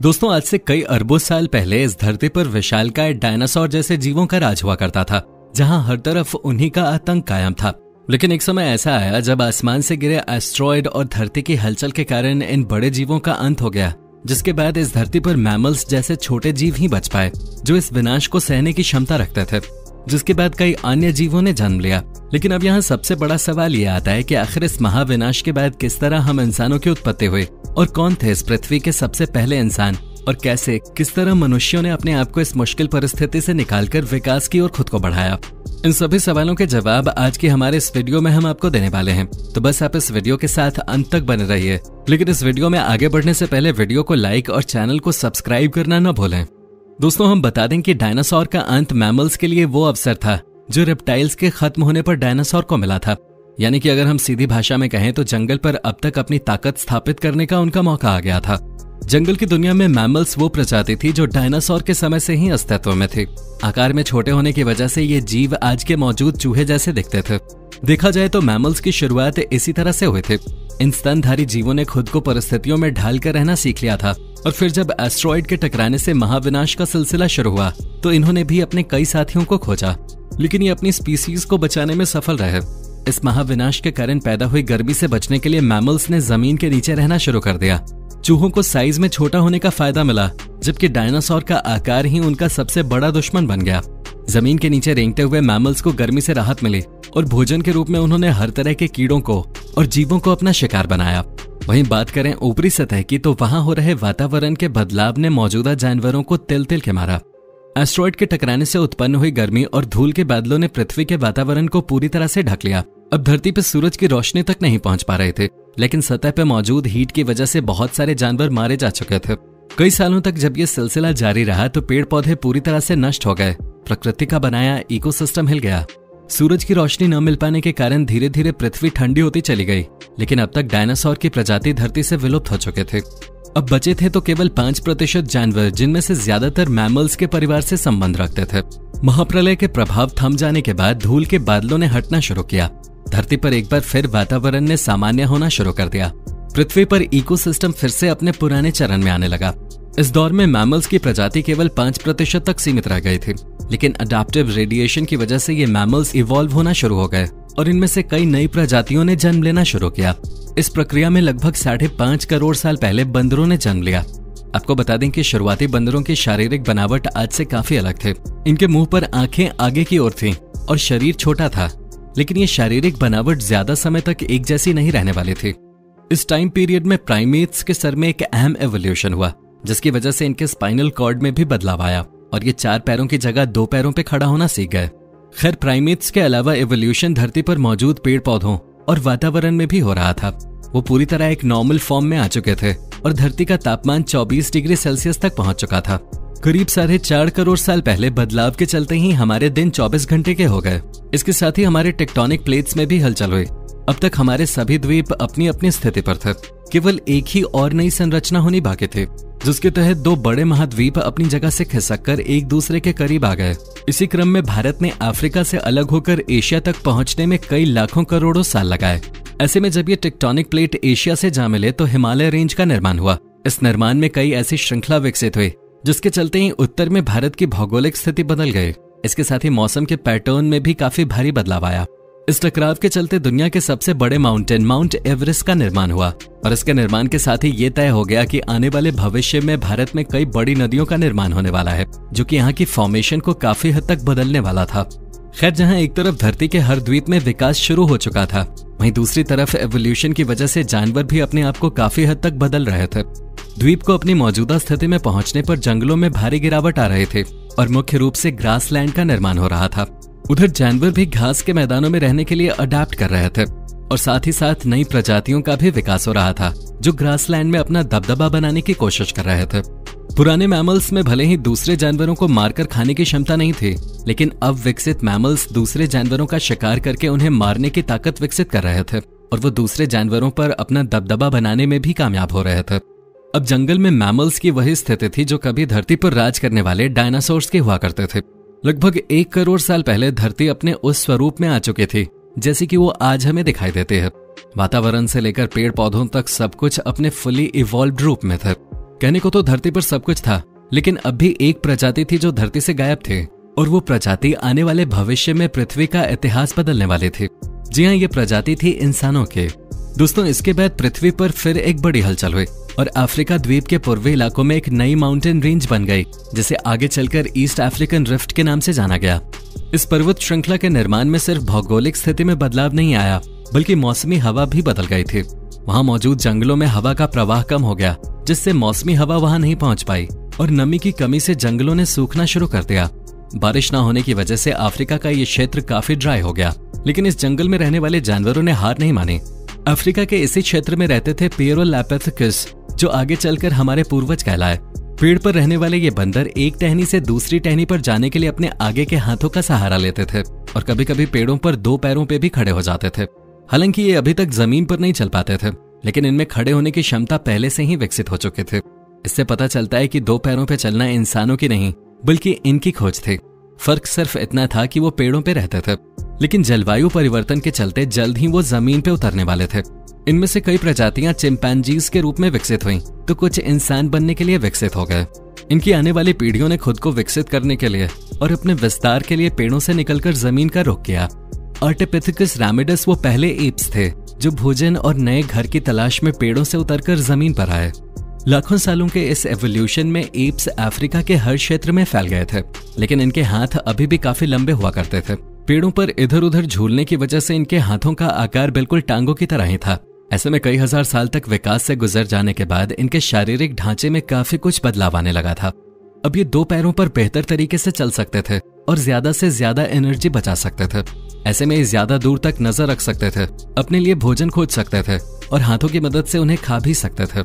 दोस्तों, आज से कई अरबों साल पहले इस धरती पर विशालकाय डायनासोर जैसे जीवों का राज हुआ करता था, जहां हर तरफ उन्हीं का आतंक कायम था। लेकिन एक समय ऐसा आया जब आसमान से गिरे एस्ट्रॉयड और धरती की हलचल के कारण इन बड़े जीवों का अंत हो गया, जिसके बाद इस धरती पर मैमल्स जैसे छोटे जीव ही बच पाए जो इस विनाश को सहने की क्षमता रखते थे, जिसके बाद कई अन्य जीवों ने जन्म लिया। लेकिन अब यहाँ सबसे बड़ा सवाल ये आता है कि आखिर इस महाविनाश के बाद किस तरह हम इंसानों की उत्पत्ति हुई और कौन थे इस पृथ्वी के सबसे पहले इंसान, और कैसे किस तरह मनुष्यों ने अपने आप को इस मुश्किल परिस्थिति से निकालकर विकास की ओर खुद को बढ़ाया। इन सभी सवालों के जवाब आज की हमारे इस वीडियो में हम आपको देने वाले हैं, तो बस आप इस वीडियो के साथ अंत तक बने रहिए। लेकिन इस वीडियो में आगे बढ़ने से पहले वीडियो को लाइक और चैनल को सब्सक्राइब करना न भूलें। दोस्तों, हम बता दें कि डायनासोर का अंत मैमल्स के लिए वो अवसर था जो रेप्टाइल्स के खत्म होने पर डायनासोर को मिला था। यानी कि अगर हम सीधी भाषा में कहें तो जंगल पर अब तक अपनी ताकत स्थापित करने का उनका मौका आ गया था। जंगल की दुनिया में मैमल्स वो प्रजाति थी जो डायनासोर के समय से ही अस्तित्व में थी। आकार में छोटे होने की वजह से ये जीव आज के मौजूद चूहे जैसे दिखते थे। देखा जाए तो मैमल्स की शुरुआत इसी तरह से हुई थी। इन स्तनधारी जीवों ने खुद को परिस्थितियों में ढाल कर रहना सीख लिया था, और फिर जब एस्ट्रॉयड के टकराने से महाविनाश का सिलसिला शुरू हुआ तो इन्होंने भी अपने कई साथियों को खोजा, लेकिन ये अपनी स्पीसीज को बचाने में सफल रहे। इस महाविनाश के कारण पैदा हुई गर्मी से बचने के लिए मैमल्स ने जमीन के नीचे रहना शुरू कर दिया। चूहों को साइज में छोटा होने का फायदा मिला, जबकि डायनासोर का आकार ही उनका सबसे बड़ा दुश्मन बन गया। जमीन के नीचे रेंगते हुए मैमल्स को गर्मी से राहत मिली और भोजन के रूप में उन्होंने हर तरह के कीड़ों को और जीवों को अपना शिकार बनाया। वहीं बात करें ऊपरी सतह की, तो वहां हो रहे वातावरण के बदलाव ने मौजूदा जानवरों को तिल तिल के मारा। एस्ट्रॉयड के टकराने से उत्पन्न हुई गर्मी और धूल के बादलों ने पृथ्वी के वातावरण को पूरी तरह से ढक लिया। अब धरती पर सूरज की रोशनी तक नहीं पहुंच पा रहे थे, लेकिन सतह पर मौजूद हीट की वजह से बहुत सारे जानवर मारे जा चुके थे। कई सालों तक जब ये सिलसिला जारी रहा तो पेड़ पौधे पूरी तरह से नष्ट हो गए। प्रकृति का बनाया इकोसिस्टम हिल गया। सूरज की रोशनी न मिल पाने के कारण धीरे धीरे पृथ्वी ठंडी होती चली गई। लेकिन अब तक डायनासोर की प्रजाति धरती से विलुप्त हो चुके थे। अब बचे थे तो केवल 5% जानवर, जिनमें से ज्यादातर मैमल्स के परिवार से संबंध रखते थे। महाप्रलय के प्रभाव थम जाने के बाद धूल के बादलों ने हटना शुरू किया। धरती पर एक बार फिर वातावरण ने सामान्य होना शुरू कर दिया। पृथ्वी पर इकोसिस्टम फिर से अपने पुराने चरण में आने लगा। इस दौर में मैमल्स की प्रजाति केवल 5% तक सीमित रह गई थी, लेकिन अडैप्टिव रेडिएशन की वजह से ये मैमल्स इवॉल्व होना शुरू हो गए और इनमें से कई नई प्रजातियों ने जन्म लेना शुरू किया। इस प्रक्रिया में लगभग 5.5 करोड़ साल पहले बंदरों ने जन्म लिया। आपको बता दें कि शुरुआती बंदरों की शारीरिक बनावट आज से काफी अलग थे। इनके मुंह पर आंखें आगे की ओर थीं और शरीर छोटा था, लेकिन ये शारीरिक बनावट ज्यादा समय तक एक जैसी नहीं रहने वाली थी। इस टाइम पीरियड में प्राइमेट्स के सर में एक अहम एवोल्यूशन हुआ, जिसकी वजह से इनके स्पाइनल कॉर्ड में भी बदलाव आया और ये 4 पैरों की जगह 2 पैरों पे खड़ा होना सीख गए। खैर, प्राइमेट्स के अलावा एवोल्यूशन धरती पर मौजूद पेड़ पौधों और वातावरण में भी हो रहा था। वो पूरी तरह एक नॉर्मल फॉर्म में आ चुके थे और धरती का तापमान 24 डिग्री सेल्सियस तक पहुंच चुका था। करीब 4.5 करोड़ साल पहले बदलाव के चलते ही हमारे दिन 24 घंटे के हो गए। इसके साथ ही हमारे टेक्टोनिक प्लेट्स में भी हलचल हुई। अब तक हमारे सभी द्वीप अपनी अपनी स्थिति पर थे। केवल एक ही और नई संरचना होनी बाकी थी, जिसके तहत 2 बड़े महाद्वीप अपनी जगह से खिसककर एक दूसरे के करीब आ गए। इसी क्रम में भारत ने अफ्रीका से अलग होकर एशिया तक पहुंचने में कई लाखों करोड़ों साल लगाए। ऐसे में जब ये टेक्टोनिक प्लेट एशिया से जा मिले तो हिमालय रेंज का निर्माण हुआ। इस निर्माण में कई ऐसी श्रृंखला विकसित हुई, जिसके चलते ही उत्तर में भारत की भौगोलिक स्थिति बदल गई। इसके साथ ही मौसम के पैटर्न में भी काफी भारी बदलाव आया। इस टकराव के चलते दुनिया के सबसे बड़े माउंटेन माउंट एवरेस्ट का निर्माण हुआ, और इसके निर्माण के साथ ही ये तय हो गया कि आने वाले भविष्य में भारत में कई बड़ी नदियों का निर्माण होने वाला है, जो कि यहाँ की फॉर्मेशन को काफी हद तक बदलने वाला था। खैर, जहाँ एक तरफ धरती के हर द्वीप में विकास शुरू हो चुका था, वहीं दूसरी तरफ एवोल्यूशन की वजह से जानवर भी अपने आप को काफी हद तक बदल रहे थे। द्वीप को अपनी मौजूदा स्थिति में पहुंचने पर जंगलों में भारी गिरावट आ रही थी और मुख्य रूप से ग्रासलैंड का निर्माण हो रहा था। उधर जानवर भी घास के मैदानों में रहने के लिए अडैप्ट कर रहे थे और साथ ही साथ नई प्रजातियों का भी विकास हो रहा था, जो ग्रासलैंड में अपना दबदबा बनाने की कोशिश कर रहे थे। पुराने मैमल्स में भले ही दूसरे जानवरों को मारकर खाने की क्षमता नहीं थी, लेकिन अब विकसित मैमल्स दूसरे जानवरों का शिकार करके उन्हें मारने की ताकत विकसित कर रहे थे और वो दूसरे जानवरों पर अपना दबदबा बनाने में भी कामयाब हो रहे थे। अब जंगल में मैमल्स की वही स्थिति थी जो कभी धरती पर राज करने वाले डायनासोर्स के हुआ करते थे। लगभग 1 करोड़ साल पहले धरती अपने उस स्वरूप में आ चुकी थी जैसे कि वो आज हमें दिखाई देते हैं। वातावरण से लेकर पेड़ पौधों तक सब कुछ अपने फुली इवॉल्व्ड रूप में थे। कहने को तो धरती पर सब कुछ था, लेकिन अब भी एक प्रजाति थी जो धरती से गायब थे, और वो प्रजाति आने वाले भविष्य में पृथ्वी का इतिहास बदलने वाली थी। जी हाँ, ये प्रजाति थी इंसानों के। दोस्तों, इसके बाद पृथ्वी पर फिर एक बड़ी हलचल हुई और अफ्रीका द्वीप के पूर्वी इलाकों में एक नई माउंटेन रेंज बन गई, जिसे आगे चलकर ईस्ट अफ्रीकन रिफ्ट के नाम से जाना गया। इस पर्वत श्रृंखला के निर्माण में सिर्फ भौगोलिक स्थिति में बदलाव नहीं आया, बल्कि मौसमी हवा भी बदल गई थी। वहां मौजूद जंगलों में हवा का प्रवाह कम हो गया, जिससे मौसमी हवा वहां नहीं पहुंच पाई, और नमी की कमी से जंगलों ने सूखना शुरू कर दिया। बारिश न होने की वजह से अफ्रीका का ये क्षेत्र काफी ड्राई हो गया, लेकिन इस जंगल में रहने वाले जानवरों ने हार नहीं मानी। अफ्रीका के इसी क्षेत्र में रहते थे पेरोलैपिथेकस, जो आगे चलकर हमारे पूर्वज कहलाए। पेड़ पर रहने वाले ये बंदर एक टहनी से दूसरी टहनी पर जाने के लिए अपने आगे के हाथों का सहारा लेते थे, और कभी कभी पेड़ों पर दो पैरों पे भी खड़े हो जाते थे। हालांकि ये अभी तक जमीन पर नहीं चल पाते थे, लेकिन इनमें खड़े होने की क्षमता पहले से ही विकसित हो चुके थे। इससे पता चलता है कि दो पैरों पे चलना इंसानों की नहीं, बल्कि इनकी खोज थी। फर्क सिर्फ इतना था कि वो पेड़ों पे रहते थे, लेकिन जलवायु परिवर्तन के चलते जल्द ही वो जमीन पे उतरने वाले थे। इनमें से कई प्रजातियां चिंपैंजीज के रूप में विकसित हुईं, तो कुछ इंसान बनने के लिए विकसित हो गए। इनकी आने वाली पीढ़ियों ने खुद को विकसित करने के लिए और अपने विस्तार के लिए पेड़ों से निकलकर जमीन का रुख किया। आर्टिपिथेकस रैमिडस वो पहले एप्स थे जो भोजन और नए घर की तलाश में पेड़ों से उतरकर जमीन पर आए। लाखों सालों के इस एवोल्यूशन में एप्स अफ्रीका के हर क्षेत्र में फैल गए थे, लेकिन इनके हाथ अभी भी काफी लंबे हुआ करते थे। पेड़ों पर इधर उधर झूलने की वजह से इनके हाथों का आकार बिल्कुल टांगों की तरह ही था। ऐसे में कई हजार साल तक विकास से गुजर जाने के बाद इनके शारीरिक ढांचे में काफी कुछ बदलाव आने लगा था। अब ये दो पैरों पर बेहतर तरीके से चल सकते थे और ज्यादा से ज्यादा एनर्जी बचा सकते थे। ऐसे में ज्यादा दूर तक नजर रख सकते थे, अपने लिए भोजन खोज सकते थे और हाथों की मदद से उन्हें खा भी सकते थे।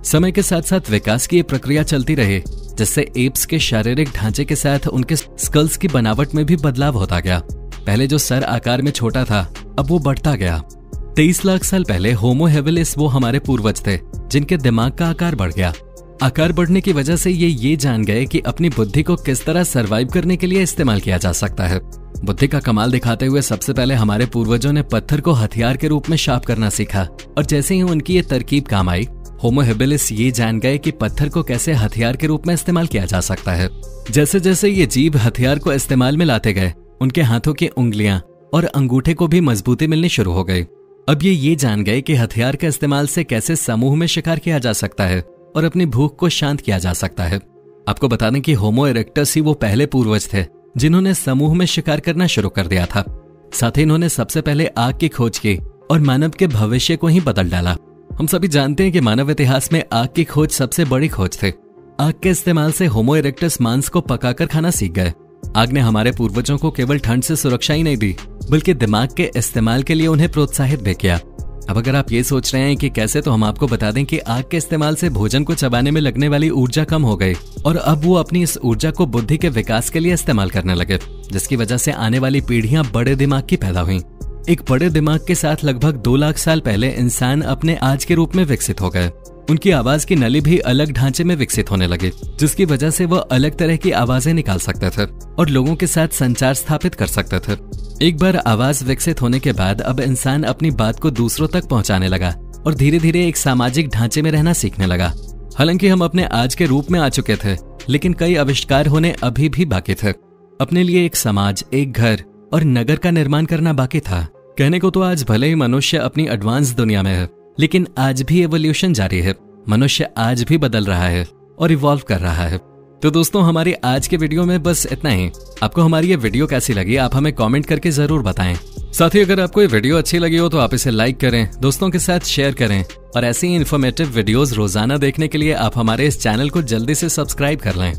समय के साथ साथ विकास की ये प्रक्रिया चलती रही, जिससे एप्स के शारीरिक ढांचे के साथ उनके स्कल्स की बनावट में भी बदलाव होता गया। पहले जो सर आकार में छोटा था, अब वो बढ़ता गया। 23 लाख साल पहले होमो हेबिलिस वो हमारे पूर्वज थे जिनके दिमाग का आकार बढ़ गया। आकार बढ़ने की वजह से ये जान गए कि अपनी बुद्धि को किस तरह सरवाइव करने के लिए इस्तेमाल किया जा सकता है। बुद्धि का कमाल दिखाते हुए सबसे पहले हमारे पूर्वजों ने पत्थर को हथियार के रूप में शार्प करना सीखा, और जैसे ही उनकी ये तरकीब काम आई, होमो हेबिलिस ये जान गए कि पत्थर को कैसे हथियार के रूप में इस्तेमाल किया जा सकता है। जैसे जैसे ये जीव हथियार को इस्तेमाल में लाते गए, उनके हाथों की उंगलियां और अंगूठे को भी मजबूती मिलनी शुरू हो गई। अब ये जान गए कि हथियार के इस्तेमाल से कैसे समूह में शिकार किया जा सकता है और अपनी भूख को शांत किया जा सकता है। आपको बता दें कि होमो इरेक्टस ही वो पहले पूर्वज थे जिन्होंने समूह में शिकार करना शुरू कर दिया था। साथ ही इन्होंने सबसे पहले आग की खोज की और मानव के भविष्य को ही बदल डाला। हम सभी जानते हैं कि मानव इतिहास में आग की खोज सबसे बड़ी खोज थी। आग के इस्तेमाल से होमो इरेक्टस मांस को पकाकर खाना सीख गए। आग ने हमारे पूर्वजों को केवल ठंड से सुरक्षा ही नहीं दी, बल्कि दिमाग के इस्तेमाल के लिए उन्हें प्रोत्साहित भी किया। अब अगर आप ये सोच रहे हैं कि कैसे, तो हम आपको बता दें कि आग के इस्तेमाल से भोजन को चबाने में लगने वाली ऊर्जा कम हो गई और अब वो अपनी इस ऊर्जा को बुद्धि के विकास के लिए इस्तेमाल करने लगे, जिसकी वजह से आने वाली पीढ़ियां बड़े दिमाग की पैदा हुई। एक बड़े दिमाग के साथ लगभग 2 लाख साल पहले इंसान अपने आज के रूप में विकसित हो गए। उनकी आवाज की नली भी अलग ढांचे में विकसित होने लगी, जिसकी वजह से वह अलग तरह की आवाजें निकाल सकते थे और लोगों के साथ संचार स्थापित कर सकते थे। एक बार आवाज विकसित होने के बाद अब इंसान अपनी बात को दूसरों तक पहुंचाने लगा और धीरे धीरे एक सामाजिक ढांचे में रहना सीखने लगा। हालांकि हम अपने आज के रूप में आ चुके थे, लेकिन कई आविष्कार होने अभी भी बाकी थे। अपने लिए एक समाज, एक घर और नगर का निर्माण करना बाकी था। कहने को तो आज भले ही मनुष्य अपनी एडवांस दुनिया में है, लेकिन आज भी एवोल्यूशन जारी है। मनुष्य आज भी बदल रहा है और इवॉल्व कर रहा है। तो दोस्तों, हमारी आज के वीडियो में बस इतना ही। आपको हमारी ये वीडियो कैसी लगी, आप हमें कमेंट करके जरूर बताएं। साथ ही अगर आपको ये वीडियो अच्छी लगी हो तो आप इसे लाइक करें, दोस्तों के साथ शेयर करें, और ऐसी ही इन्फॉर्मेटिव वीडियोस रोजाना देखने के लिए आप हमारे इस चैनल को जल्दी से सब्सक्राइब कर लें।